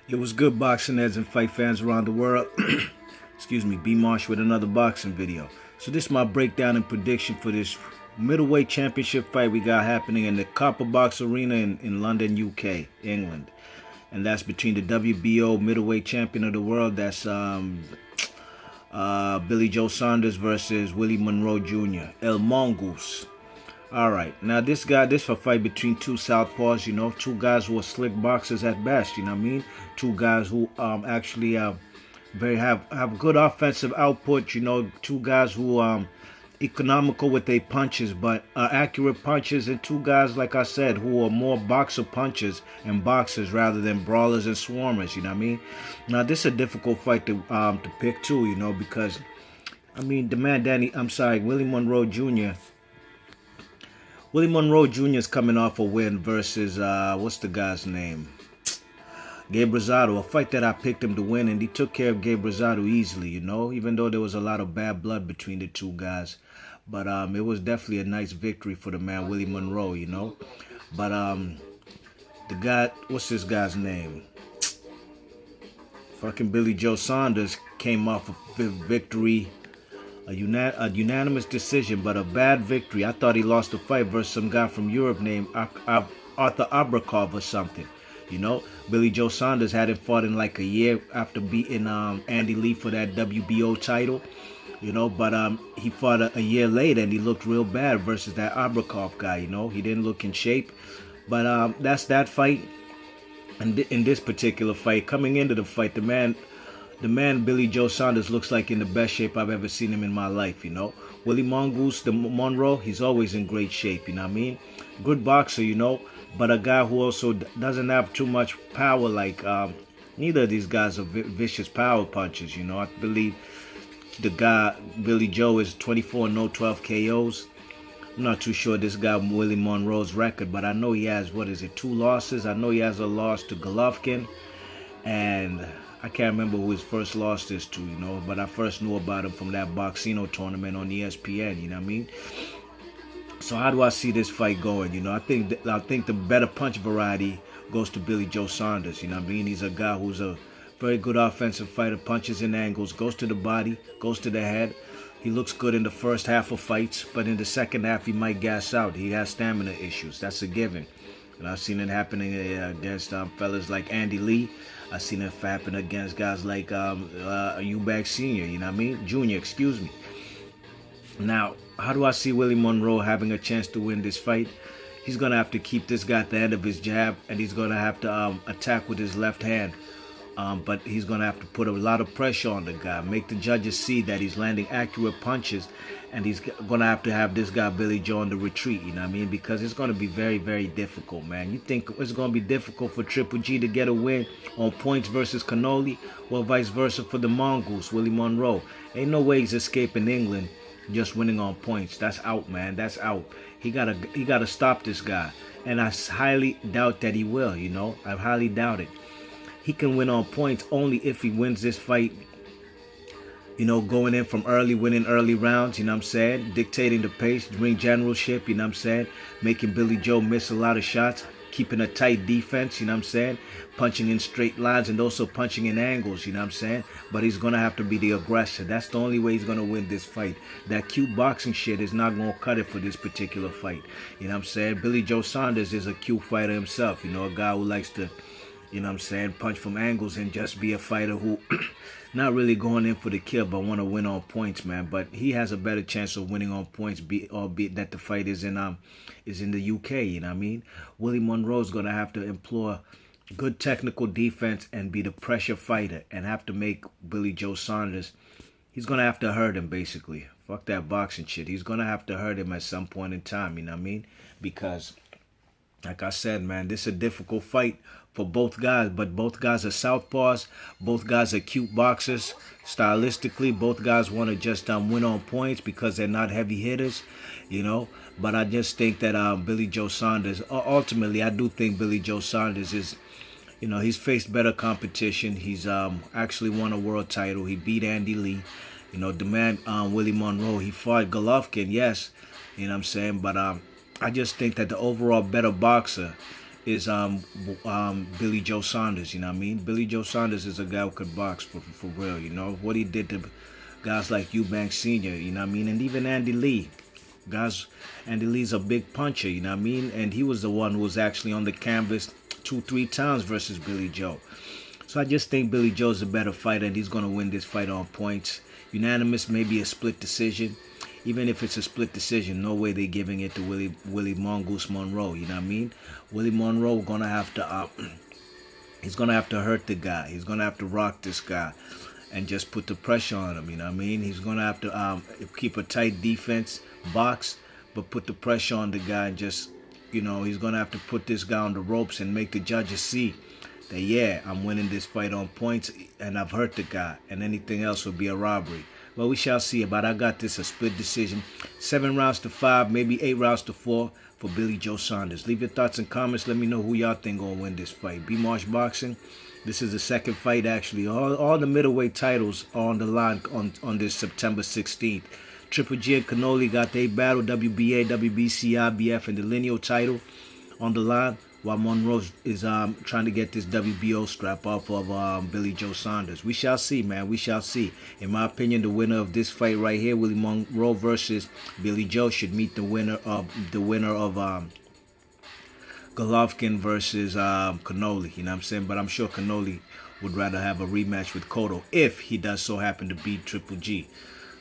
It was good, boxing heads and fight fans around the world. Excuse me, B Marsh with another boxing video. So this is my breakdown and prediction for this middleweight championship fight we got happening in the Copper Box Arena in London, UK, England. And that's between the WBO middleweight champion of the world, that's Billy Joe Saunders versus Willie Monroe Jr., El Mongoose. Alright, now this for a fight between two southpaws, two guys who are slick boxers at best, you know what I mean? Two guys who actually have good offensive output, two guys who economical with their punches, but accurate punches, and two guys, like I said, who are more boxer punchers and boxers rather than brawlers and swarmers, you know what I mean? Now this is a difficult fight to pick too, because the man Willie Monroe Jr. Willie Monroe Jr. is coming off a win versus, what's the guy's name? Gabe Rosado, a fight that I picked him to win, and he took care of Gabe Rosado easily, even though there was a lot of bad blood between the two guys. But it was definitely a nice victory for the man, Willie Monroe, But the guy, what's this guy's name? Fucking Billy Joe Saunders came off a victory. A unanimous decision, but a bad victory. I thought he lost the fight versus some guy from Europe named Arthur Abrakov or something. Billy Joe Saunders hadn't fought in like a year after beating Andy Lee for that WBO title. But he fought a year later and he looked real bad versus that Abrakov guy. He didn't look in shape. But that's that fight. And in this particular fight, coming into the fight, the man Billy Joe Saunders looks like in the best shape I've ever seen him in my life, Willie Mongoose, the Monroe, he's always in great shape, Good boxer, but a guy who also doesn't have too much power like neither of these guys are vicious power punchers, I believe the guy, Billy Joe, is 24 no 12 KOs. I'm not too sure this guy Willie Monroe's record, but I know he has, 2 losses? I know he has a loss to Golovkin, and I can't remember who his first loss is to, but I first knew about him from that Boxino tournament on ESPN, you know what I mean? So how do I see this fight going? I think the better punch variety goes to Billy Joe Saunders, you know what I mean? He's a guy who's a very good offensive fighter, punches in angles, goes to the body, goes to the head. He looks good in the first half of fights, but in the second half he might gas out. He has stamina issues. That's a given. And I've seen it happening against fellas like Andy Lee. I've seen it happen against guys like Eubank Sr., you know what I mean? Junior, excuse me. Now, how do I see Willie Monroe having a chance to win this fight? He's going to have to keep this guy at the end of his jab, and he's going to have to attack with his left hand. But he's going to have to put a lot of pressure on the guy, make the judges see that he's landing accurate punches, and he's going to have this guy Billy Joe on the retreat, you know what I mean? Because it's going to be very, very difficult, man. You think it's going to be difficult for Triple G to get a win on points versus Cannoli? Well, vice versa for the Mongoose, Willie Monroe. Ain't no way he's escaping England just winning on points. That's out, man. That's out. He gotta stop this guy, and I highly doubt that he will, I highly doubt it. He can win on points only if he wins this fight, going in from early, winning early rounds, dictating the pace, ring generalship, making Billy Joe miss a lot of shots, keeping a tight defense, punching in straight lines and also punching in angles, but he's going to have to be the aggressor. That's the only way he's going to win this fight. That cute boxing shit is not going to cut it for this particular fight, Billy Joe Saunders is a cute fighter himself, a guy who likes to, punch from angles and just be a fighter who not really going in for the kill but want to win on points, man. But he has a better chance of winning on points, albeit that the fight is in the UK, Willie Monroe's going to have to employ good technical defense and be the pressure fighter and have to make Billy Joe Saunders, he's going to have to hurt him basically. Fuck that boxing shit. He's going to have to hurt him at some point in time, because like I said, man, this is a difficult fight for both guys, but both guys are southpaws. Both guys are cute boxers. Stylistically, both guys want to just win on points because they're not heavy hitters, But I just think that Billy Joe Saunders, ultimately, I do think Billy Joe Saunders is, he's faced better competition. He's actually won a world title. He beat Andy Lee. The man, Willie Monroe, he fought Golovkin, yes, but I just think that the overall better boxer is Billy Joe Saunders. You know what I mean? Billy Joe Saunders is a guy who could box for real. You know what he did to guys like Eubanks Senior. You know what I mean? And even Andy Lee. Guys, Andy Lee's a big puncher. You know what I mean? And he was the one who was actually on the canvas 2-3 times versus Billy Joe. So I just think Billy Joe's a better fighter, and he's gonna win this fight on points. Unanimous, maybe a split decision. Even if it's a split decision, no way they're giving it to Willie Mongoose Monroe. You know what I mean? Willie Monroe gonna have to he's gonna have to hurt the guy. He's gonna have to rock this guy and just put the pressure on him. You know what I mean? He's gonna have to keep a tight defense, box, but put the pressure on the guy and just, you know, he's gonna have to put this guy on the ropes and make the judges see that, yeah, I'm winning this fight on points and I've hurt the guy, and anything else would be a robbery. Well, we shall see. But I got this a split decision, 7 rounds to 5, maybe 8 rounds to 4 for Billy Joe Saunders. Leave your thoughts and comments. Let me know who y'all think gonna win this fight. B Marsh Boxing. This is the second fight actually. All the middleweight titles are on the line on this September 16th. Triple G and Canoli got their battle, WBA, WBC, IBF, and the lineal title on the line, while Monroe is trying to get this WBO strap off of Billy Joe Saunders. We shall see, man. We shall see. In my opinion, the winner of this fight right here, Willie Monroe versus Billy Joe, should meet the winner of Golovkin versus Canoli. You know what I'm saying? But I'm sure Canoli would rather have a rematch with Cotto if he does so happen to beat Triple G.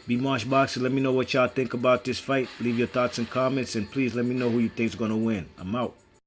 B Marsh Boxing, let me know what y'all think about this fight. Leave your thoughts and comments, and please let me know who you think's gonna win. I'm out.